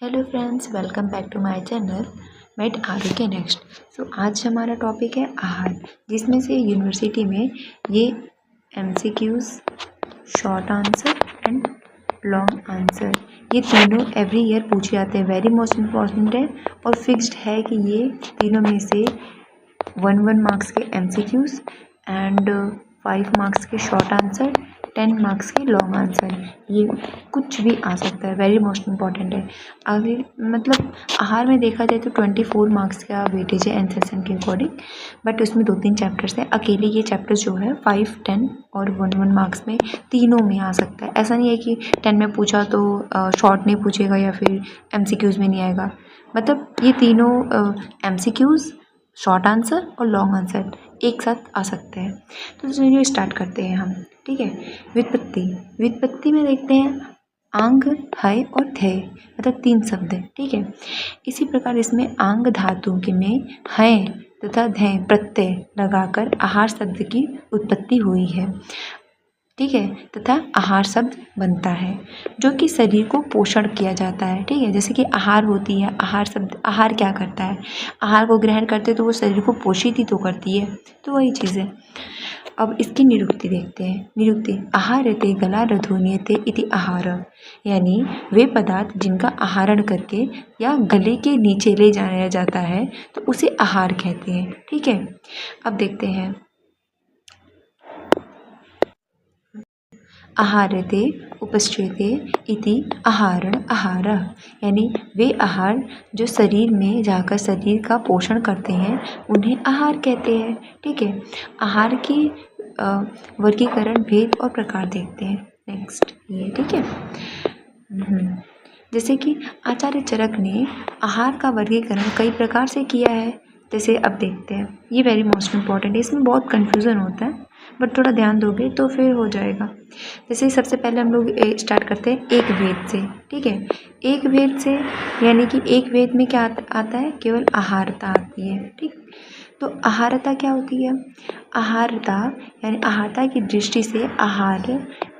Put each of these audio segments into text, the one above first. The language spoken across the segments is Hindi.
Hello friends, welcome back to my channel met Arogya next. आज हमारा टॉपिक है आहार, जिसमें से यूनिवर्सिटी में ये MCQs, short answer and long answer, ये तीनों एवरी ईयर पूछे जाते हैं। वेरी मोस्ट इम्पॉर्टेंट है और फिक्स्ड है कि ये तीनों में से 1 मार्क्स के एमसीक्यूज एंड 5 मार्क्स के शॉर्ट आंसर, 10 मार्क्स के लॉन्ग आंसर, ये कुछ भी आ सकता है। वेरी मोस्ट इम्पॉर्टेंट है। अभी मतलब आहार में देखा जाए तो 24 मार्क्स का वेटेज है एन सेशन के अकॉर्डिंग, बट उसमें 2-3 चैप्टर्स हैं। अकेले ये चैप्टर जो है 5, 10 और 1 मार्क्स में तीनों में आ सकता है। ऐसा नहीं है कि 10 में पूछा तो शॉर्ट नहीं पूछेगा या फिर एमसीक्यूज में नहीं आएगा। मतलब ये तीनों एमसीक्यूज, शॉर्ट आंसर और लॉन्ग आंसर एक साथ आ सकते हैं। तो चलिए स्टार्ट करते हैं हम। ठीक है। व्युत्पत्ति। व्युत्पत्ति में देखते हैं आंग, हय और ध्यय, मतलब 3 शब्द है। ठीक है। इसी प्रकार इसमें आंग धातु के में हय तथा ध्यय प्रत्यय लगाकर आहार शब्द की उत्पत्ति हुई है। ठीक है। तथा आहार शब्द बनता है जो कि शरीर को पोषण किया जाता है। ठीक है। जैसे कि आहार होती है, आहार शब्द, आहार क्या करता है? आहार को ग्रहण करते तो वो शरीर को पोषित ही तो करती है, तो वही चीज़ है। अब इसकी निरुक्ति देखते हैं। निरुक्ति आहारते गला रधोनियते इति आहार, यानी वे पदार्थ जिनका आहरण करके या गले के नीचे ले जाया जाता है तो उसे आहार कहते हैं। ठीक है। अब देखते हैं आहारते उपस्थिते इति आहारण आहार, यानी वे आहार जो शरीर में जाकर शरीर का पोषण करते हैं उन्हें आहार कहते हैं। ठीक है। आहार की वर्गीकरण, भेद और प्रकार देखते हैं नेक्स्ट ये। ठीक है। जैसे कि आचार्य चरक ने आहार का वर्गीकरण कई प्रकार से किया है। जैसे अब देखते हैं, ये वेरी मोस्ट इम्पॉर्टेंट है। इसमें बहुत कन्फ्यूज़न होता है, बट थोड़ा ध्यान दोगे तो फिर हो जाएगा। जैसे सबसे पहले हम लोग स्टार्ट करते हैं एक भेद से। ठीक है। एक भेद से यानी कि एक भेद में क्या आता है? केवल आहारता आती है। ठीक। तो आहारता क्या होती है? आहारता यानी आहारता की दृष्टि से आहार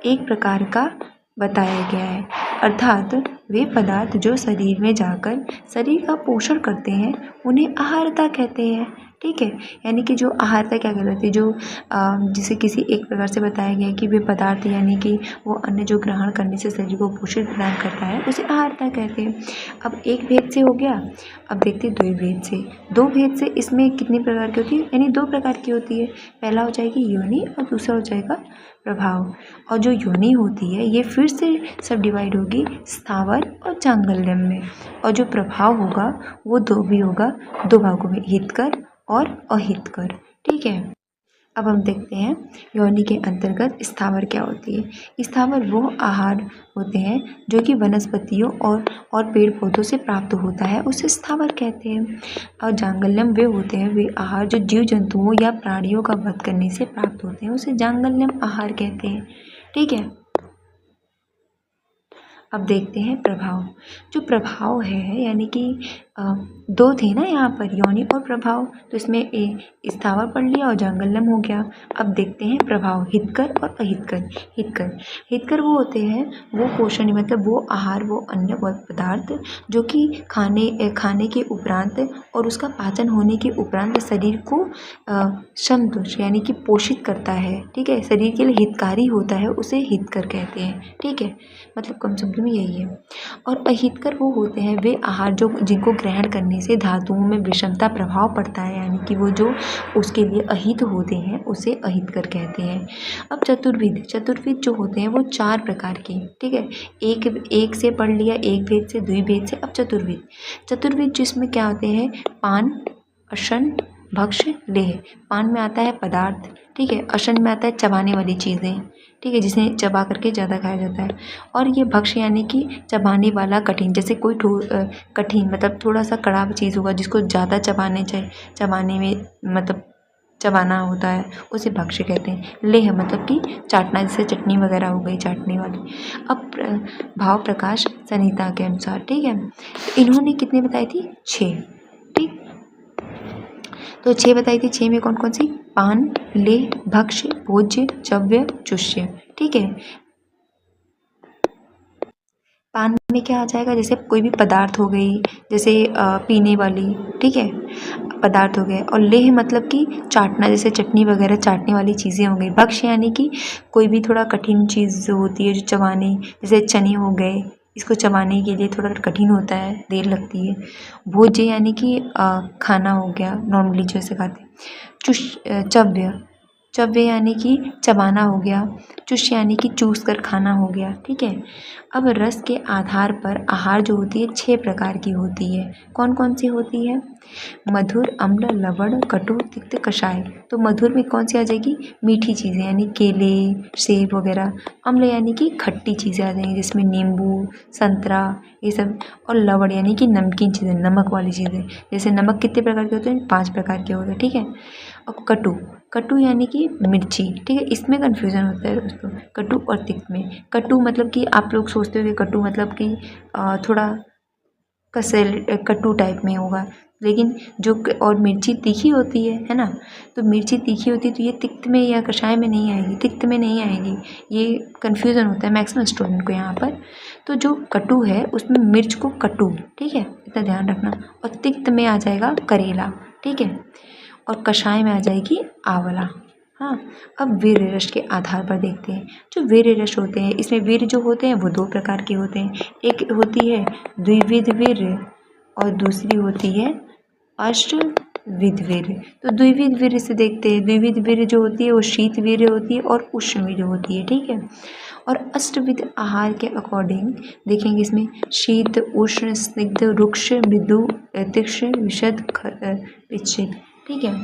एक प्रकार का बताया गया है, अर्थात वे पदार्थ जो शरीर में जाकर शरीर का पोषण करते हैं उन्हें आहारता कहते हैं। ठीक है। यानी कि जो आहारता क्या कहलाती है? जो जिसे किसी एक प्रकार से बताया गया है कि वे पदार्थ यानी कि वो अन्न जो ग्रहण करने से शरीर को पोषण प्रदान करता है उसे आहारता कहते हैं। अब एक भेद से हो गया। अब देखते हैं 2 भेद से। 2 भेद से इसमें कितनी प्रकार की होती है? यानी 2 प्रकार की होती है। पहला हो जाएगी योनि और दूसरा हो जाएगा प्रभाव। और जो योनि होती है ये फिर से सब डिवाइड होगी स्थावर और चांगल्यम में, और जो प्रभाव होगा वो 2 भी होगा, 2 भागों में, हितकर और अहितकर। ठीक है। अब हम देखते हैं योनि के अंतर्गत स्थावर क्या होती है। स्थावर वो आहार होते हैं जो कि वनस्पतियों और पेड़ पौधों से प्राप्त होता है, उसे स्थावर कहते हैं। और जांगल्यम वे होते हैं वे आहार जो जीव जंतुओं या प्राणियों का वध करने से प्राप्त होते हैं, उसे जांगल्यम आहार कहते हैं। ठीक है। अब देखते हैं प्रभाव। जो प्रभाव है यानी कि 2 थे ना यहाँ पर, योनि और प्रभाव, तो इसमें स्थावर पढ़ लिया और जांगल्यम हो गया। अब देखते हैं प्रभाव, हितकर और अहितकर। हितकर वो होते हैं वो पोषण, मतलब वो आहार, वो अन्य पदार्थ जो कि खाने के उपरांत और उसका पाचन होने के उपरांत शरीर को समतुल्य यानी कि पोषित करता है। ठीक है। शरीर के लिए हितकारी होता है, उसे हितकर कहते हैं। ठीक है। मतलब कम शब्द में यही है। और अहितकर वो होते हैं वे आहार जो जिनको ग्रहण करने से धातुओं में विषमता प्रभाव पड़ता है, यानी कि वो जो उसके लिए अहित होते हैं उसे अहितकर कहते हैं। अब चतुर्विध जो होते हैं वो 4 प्रकार के। ठीक है। एक से पढ़ लिया, एक भेद से, 2 भेद से। अब चतुर्विध जिसमें क्या होते हैं? पान, अशन, भक्ष्य, लेह। पान में आता है पदार्थ। ठीक है। अशन में आता है चबाने वाली चीज़ें। ठीक है। जिसे चबा करके ज़्यादा खाया जाता है। और ये भक्ष्य यानी कि चबाने वाला कठिन, जैसे कोई कठिन मतलब थोड़ा सा कड़ा चीज़ होगा जिसको ज़्यादा चबाने में मतलब चबाना होता है, उसे भक्ष्य कहते हैं। लेह मतलब कि चाटना, जैसे चटनी वगैरह हो गई चाटने वाली। अब भाव प्रकाश संहिता के अनुसार। ठीक है। तो इन्होंने कितने बताई थी? 6। ठीक। तो 6 बताई थी। 6 में कौन कौन सी? पान, लेह, भक्ष्य, भोज्य, चव्य, चुष्य। ठीक है। पान में क्या आ जाएगा, जैसे कोई भी पदार्थ हो गई, जैसे पीने वाली, ठीक है, पदार्थ हो गए। और लेह मतलब कि चाटना, जैसे चटनी वगैरह चाटने वाली चीज़ें हो गई। भक्ष्य यानी कि कोई भी थोड़ा कठिन चीज़ जो होती है, जो चबाने, जैसे चने हो गए, इसको चबाने के लिए थोड़ा कठिन होता है, देर लगती है। भोज्य यानी कि खाना हो गया, नॉर्मली जैसे खाते हैं। चव्य, चव्य यानी कि चबाना हो गया। चुष यानी कि चूस कर खाना हो गया, ठीक है। अब रस के आधार पर आहार जो होती है 6 प्रकार की होती है। कौन कौन सी होती है? मधुर, अम्ल, लवण, कटु, तिक्त, कषाय। तो मधुर में कौन सी आ जाएगी? मीठी चीज़ें यानी केले, सेब वगैरह। अम्ल यानी कि खट्टी चीज़ें आ जाएंगी, जिसमें नींबू, संतरा, ये सब। और लवण यानी कि नमकीन चीज़ें, नमक वाली चीज़ें। जैसे नमक कितने प्रकार के होते हैं? 5 प्रकार के होते हैं, ठीक है। अब कटु, कटु यानी कि मिर्ची, ठीक है। इसमें कन्फ्यूज़न होता है दोस्तों, कटु और तिक्त में। कटु मतलब कि आप लोग सोचते हो कि कटु मतलब कि थोड़ा कसेल कटु टाइप में होगा, लेकिन जो और मिर्ची तीखी होती है ना। तो मिर्ची तीखी होती है तो ये तिक्त में या कषाय में नहीं आएगी, तिक्त में नहीं आएगी। ये कन्फ्यूज़न होता है मैक्सिमम स्टूडेंट को यहाँ पर। तो जो कटु है उसमें मिर्च को कटु, ठीक है, इतना ध्यान रखना। और तिक्त में आ जाएगा करेला, ठीक है। और कषाय में आ जाएगी आंवला। हाँ, अब वीर्य रस के आधार पर देखते हैं। जो वीर्य रस होते हैं, इसमें वीर्य जो होते हैं वो 2 प्रकार के होते हैं। एक होती है द्विविध वीर्य और दूसरी होती है अष्टविध वीर्य। तो द्विविध वीर्य से देखते हैं। द्विविध वीर्य जो होती है वो शीत वीर्य होती है और उष्ण वीर्य होती है, ठीक है। और अष्टविध आहार के अकॉर्डिंग देखेंगे, इसमें शीत, उष्ण, स्निग्ध, रुक्ष, मृदु, तीक्ष्ण, विशद, पिच्छित, ठीक है।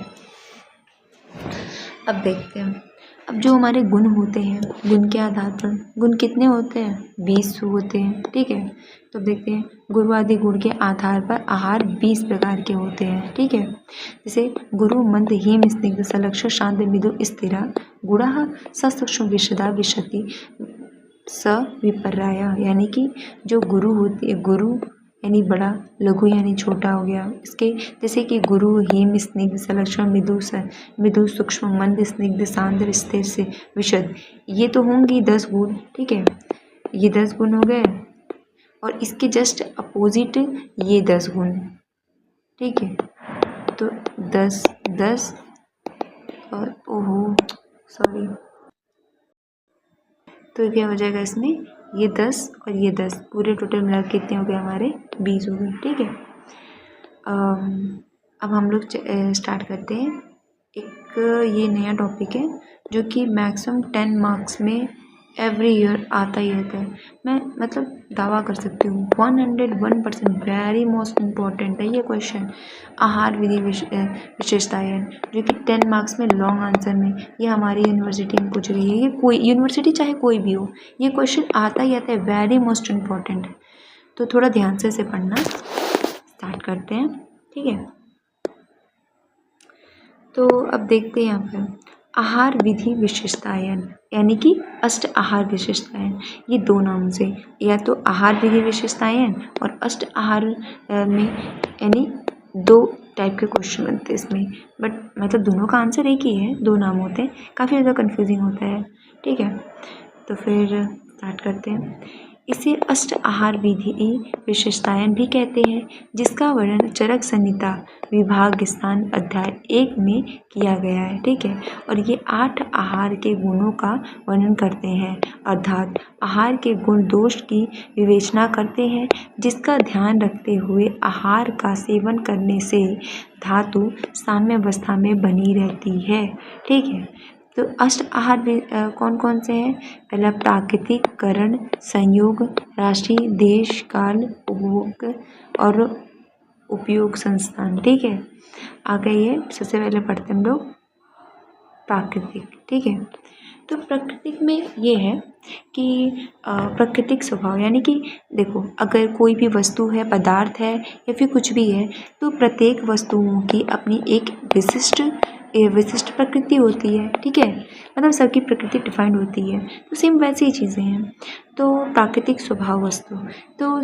अब देखते हैं, अब जो हमारे गुण होते हैं, गुण के आधार पर, गुण कितने होते हैं? 20 होते हैं, ठीक है। तो देखते हैं, गुरु आदि गुण के आधार पर आहार 20 प्रकार के होते हैं, ठीक है। जैसे गुरु मंद, हिम, स्निग्ध, सलक्ष, शांत, मृदु, स्थिरा। गुणः ससूक्ष्म विशदा विशति स विपर्याय, यानी कि जो गुरु होती है, गुरु यानी बड़ा, लघु यानी छोटा हो गया। इसके जैसे कि गुरु, हिम, स्निग्ध, सलक्षण, मृदु, सूक्ष्म, मंद, स्निग्ध, सांद्र, स्थिर से विशद। ये तो होंगी 10 गुण, ठीक है। ये 10 गुण हो गए। और इसके जस्ट अपोजिट ये 10 गुण, ठीक है। तो 10 10 और ओहो सॉरी, तो क्या हो जाएगा इसमें? ये 10 और ये 10 पूरे टोटल मिला के कितने हो गए हमारे? 20 हो गए, ठीक है। अब हम लोग स्टार्ट करते हैं। एक ये नया टॉपिक है जो कि मैक्सिमम 10 मार्क्स में एवरी ईयर आता ही रहता है। मैं मतलब दावा कर सकती हूँ 101% वेरी मोस्ट इम्पॉर्टेंट है ये क्वेश्चन। आहार विधि विशेषताएं, जो कि 10 मार्क्स में लॉन्ग आंसर में ये हमारी यूनिवर्सिटी में पूछ रही है। ये कोई यूनिवर्सिटी चाहे कोई भी हो, ये क्वेश्चन आता ही आता है, वेरी मोस्ट इम्पॉर्टेंट। तो थोड़ा ध्यान से इसे पढ़ना। स्टार्ट करते हैं, ठीक है। तो अब देखते हैं यहाँ पर आहार विधि विशेषताएं, यानी कि अष्ट आहार विशेषताएं। ये 2 नाम से, या तो आहार विधि विशेषताएं और अष्ट आहार में, यानी 2 टाइप के क्वेश्चन बनते हैं इसमें। बट मतलब दोनों का आंसर एक ही है, 2 नाम होते हैं, काफ़ी ज़्यादा कन्फ्यूजिंग होता है, ठीक है। तो फिर स्टार्ट करते हैं। इसे अष्ट आहार विधि विशेषताएं भी कहते हैं, जिसका वर्णन चरक संहिता विभाग स्थान अध्याय 1 में किया गया है, ठीक है। और ये 8 आहार के गुणों का वर्णन करते हैं, अर्थात आहार के गुण दोष की विवेचना करते हैं, जिसका ध्यान रखते हुए आहार का सेवन करने से धातु साम्यावस्था में बनी रहती है, ठीक है। तो अष्ट आहार कौन कौन से हैं? पहला प्राकृतिक, करण, संयोग, राशि, देश, काल, उपभोग और उपयोग संस्थान, ठीक है। आगे ये सबसे पहले पढ़ते हैं हम लोग प्राकृतिक, ठीक है। तो प्राकृतिक में ये है कि प्राकृतिक स्वभाव, यानी कि देखो, अगर कोई भी वस्तु है, पदार्थ है या फिर कुछ भी है, तो प्रत्येक वस्तुओं की अपनी एक विशिष्ट प्रकृति होती है, ठीक है। मतलब सबकी प्रकृति डिफाइंड होती है, तो सेम वैसी ही चीज़ें हैं। तो प्राकृतिक स्वभाव वस्तु, तो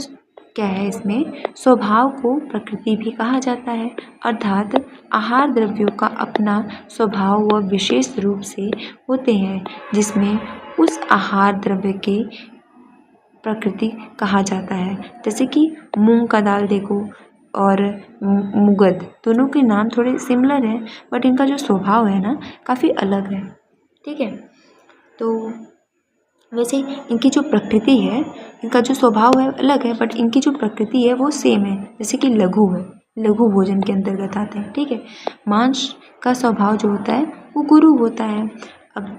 क्या है इसमें? स्वभाव को प्रकृति भी कहा जाता है, अर्थात आहार द्रव्यों का अपना स्वभाव व विशेष रूप से होते हैं, जिसमें उस आहार द्रव्य के प्रकृति कहा जाता है। जैसे कि मूंग का दाल देखो और मुगद, दोनों के नाम थोड़े सिमिलर हैं बट इनका जो स्वभाव है ना काफ़ी अलग है। ठीक है, तो वैसे इनकी जो प्रकृति है, इनका जो स्वभाव है अलग है बट इनकी जो प्रकृति है वो सेम है। जैसे कि लघु है, लघु भोजन के अंतर्गत आते हैं। ठीक है, मांस का स्वभाव जो होता है वो गुरु होता है। अब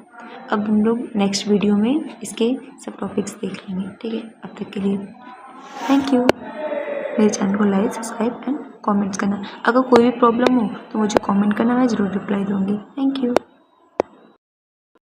हम लोग नेक्स्ट वीडियो में इसके सब टॉपिक्स देख लेंगे। ठीक है, अब तक के लिए थैंक यू। मेरे चैनल को लाइक, सब्सक्राइब एंड कमेंट्स करना। अगर कोई भी प्रॉब्लम हो तो मुझे कमेंट करना, मैं ज़रूर रिप्लाई दूँगी। Thank you.